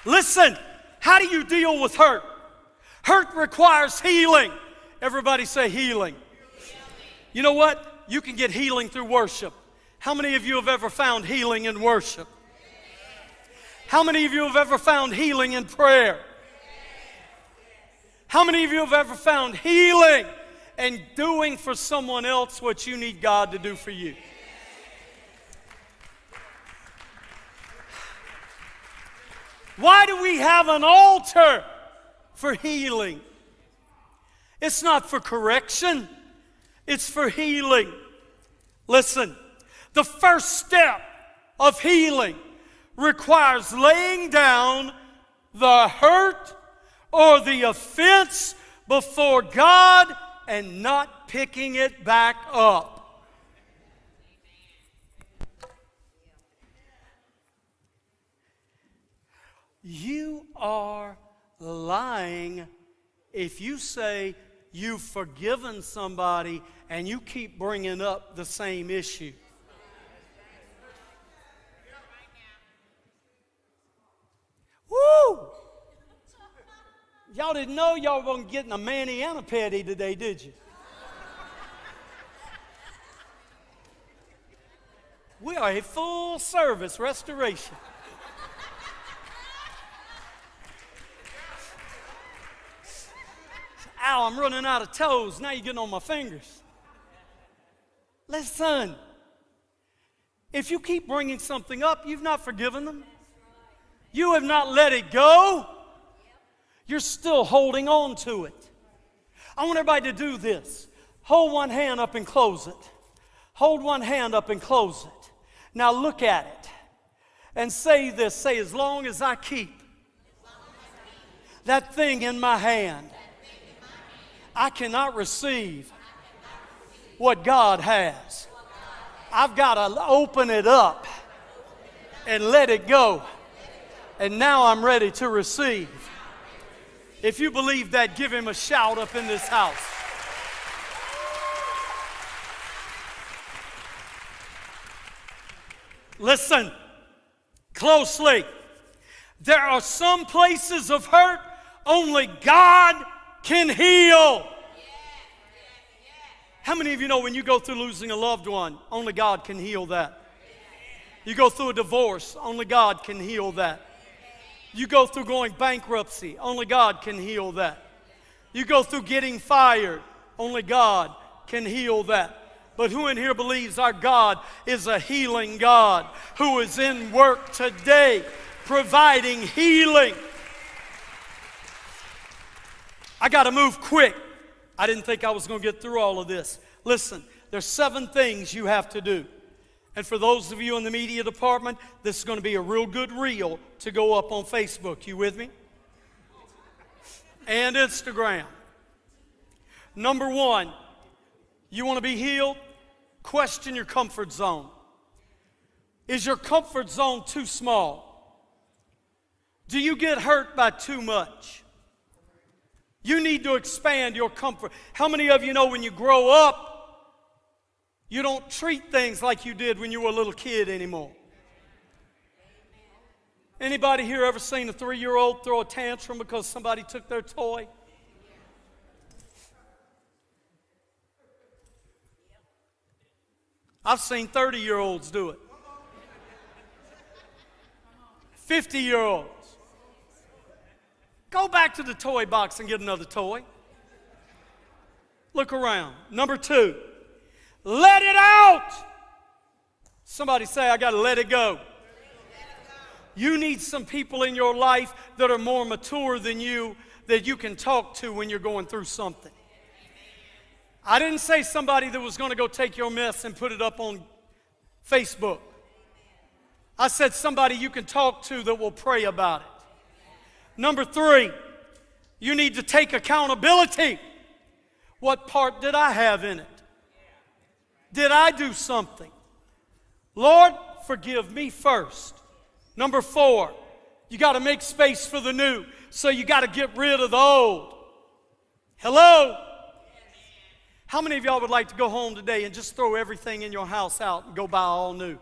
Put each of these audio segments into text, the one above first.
Listen, how do you deal with hurt? Hurt requires healing. Everybody say healing. You know what? You can get healing through worship. How many of you have ever found healing in worship? How many of you have ever found healing in prayer? How many of you have ever found healing in doing for someone else what you need God to do for you? Why do we have an altar for healing? It's not for correction. It's for healing. Listen, the first step of healing requires laying down the hurt or the offense before God and not picking it back up. You are lying if you say you've forgiven somebody and you keep bringing up the same issue. Woo! Y'all didn't know y'all were getting a mani and a pedi today, did you? We are a full service restoration. Ow, I'm running out of toes. Now you're getting on my fingers. Listen, if you keep bringing something up, you've not forgiven them. You have not let it go. You're still holding on to it. I want everybody to do this. Hold one hand up and close it. Hold one hand up and close it. Now look at it and say this. Say, as long as I keep that thing in my hand, I cannot receive what God has. I've got to open it up and let it go. And now I'm ready to receive. If you believe that, give him a shout up in this house. Listen closely. There are some places of hurt only God can heal. How many of you know when you go through losing a loved one, only God can heal that? You go through a divorce, only God can heal that. You go through going bankruptcy, only God can heal that. You go through getting fired, only God can heal that. But who in here believes our God is a healing God who is in work today providing healing? I got to move quick. I didn't think I was going to get through all of this. Listen, there's 7 things you have to do. And for those of you in the media department, this is going to be a real good reel to go up on Facebook. You with me? And Instagram. Number 1, you want to be healed? Question your comfort zone. Is your comfort zone too small? Do you get hurt by too much? You need to expand your comfort. How many of you know when you grow up, you don't treat things like you did when you were a little kid anymore? Anybody here ever seen a 3-year-old throw a tantrum because somebody took their toy? I've seen 30-year-olds do it. 50-year-olds. Go back to the toy box and get another toy. Look around. Number 2, let it out. Somebody say, I got to let it go. You need some people in your life that are more mature than you that you can talk to when you're going through something. I didn't say somebody that was going to go take your mess and put it up on Facebook. I said somebody you can talk to that will pray about it. Number 3, you need to take accountability. What part did I have in it? Did I do something? Lord, forgive me first. Number 4, you got to make space for the new. So you got to get rid of the old. Hello? How many of y'all would like to go home today and just throw everything in your house out and go buy all new?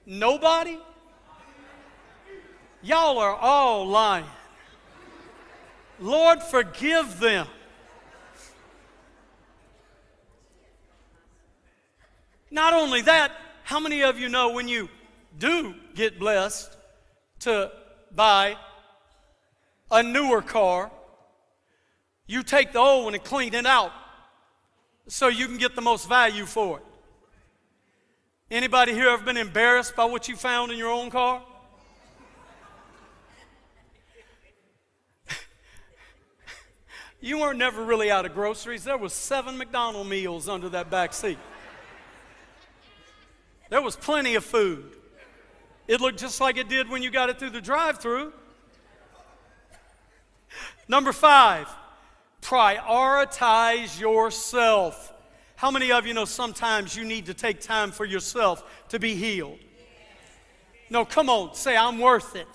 Nobody? Y'all are all lying. Lord, forgive them. Not only that, how many of you know when you do get blessed to buy a newer car, you take the old one and clean it out so you can get the most value for it? Anybody here ever been embarrassed by what you found in your own car? You weren't never really out of groceries. There was 7 McDonald's meals under that back seat. There was plenty of food. It looked just like it did when you got it through the drive-thru. Number 5, prioritize yourself. How many of you know sometimes you need to take time for yourself to be healed? No, come on, say, I'm worth it.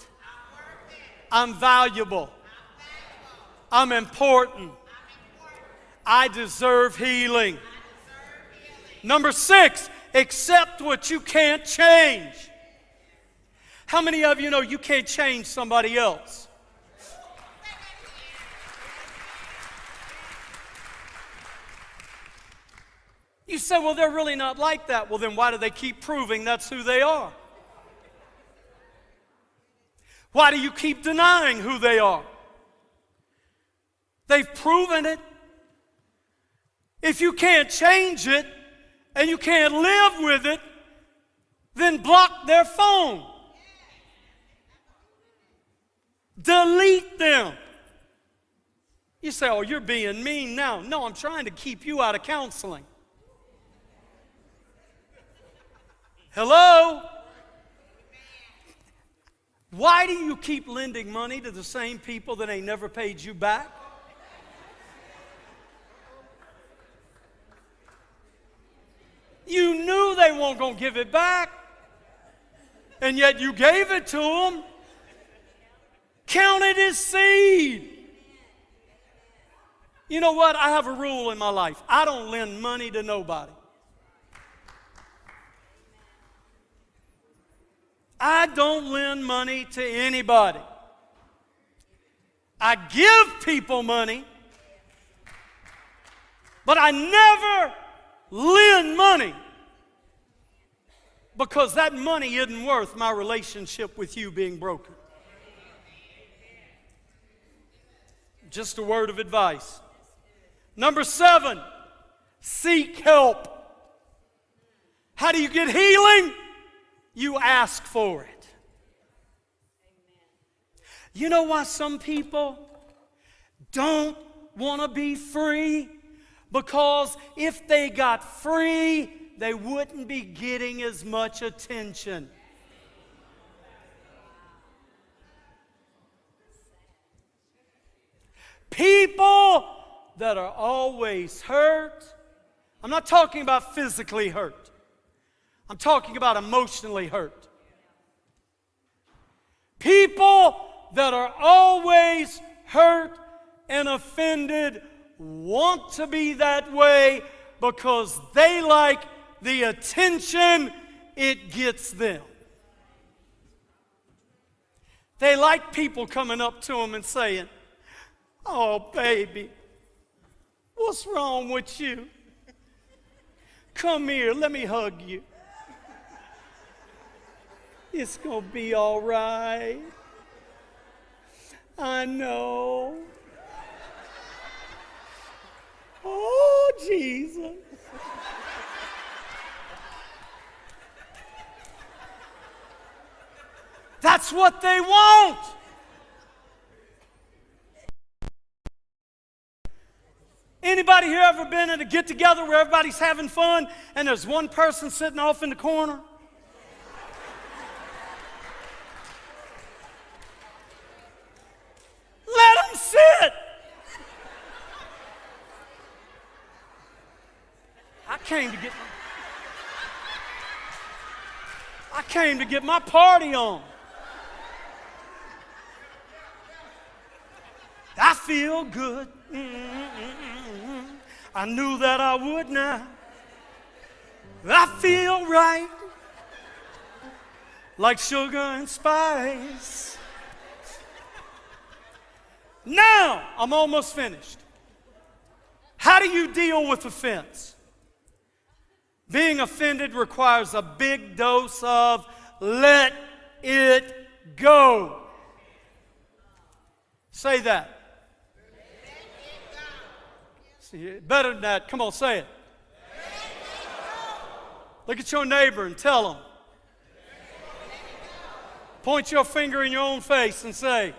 I'm valuable. I'm important. I deserve healing. Number 6, accept what you can't change. How many of you know you can't change somebody else? You say, well, they're really not like that. Well, then why do they keep proving that's who they are? Why do you keep denying who they are? They've proven it. If you can't change it and you can't live with it, then block their phone. Delete them. You say, oh, you're being mean now. No, I'm trying to keep you out of counseling. Hello? Why do you keep lending money to the same people that ain't never paid you back? You knew they weren't going to give it back, and yet you gave it to them. Count it as seed. You know what? I have a rule in my life. I don't lend money to nobody. I don't lend money to anybody. I give people money, but I never lend money because that money isn't worth my relationship with you being broken. Just a word of advice. Number 7, seek help. How do you get healing? You ask for it. You know why some people don't want to be free? Because if they got free, they wouldn't be getting as much attention. People that are always hurt. I'm not talking about physically hurt. I'm talking about emotionally hurt. People that are always hurt and offended want to be that way because they like the attention it gets them. They like people coming up to them and saying, oh, baby, what's wrong with you? Come here, let me hug you. It's going to be all right. I know. Oh, Jesus. That's what they want. Anybody here ever been at a get-together where everybody's having fun and there's one person sitting off in the corner? Let them sit. I came to get my party on. I feel good. I knew that I would now. I feel right. like sugar and spice. Now, I'm almost finished. How do you deal with offense? Being offended requires a big dose of let it go. Say that. See, better than that. Come on, say it. Look at your neighbor and tell him. Point your finger in your own face and say,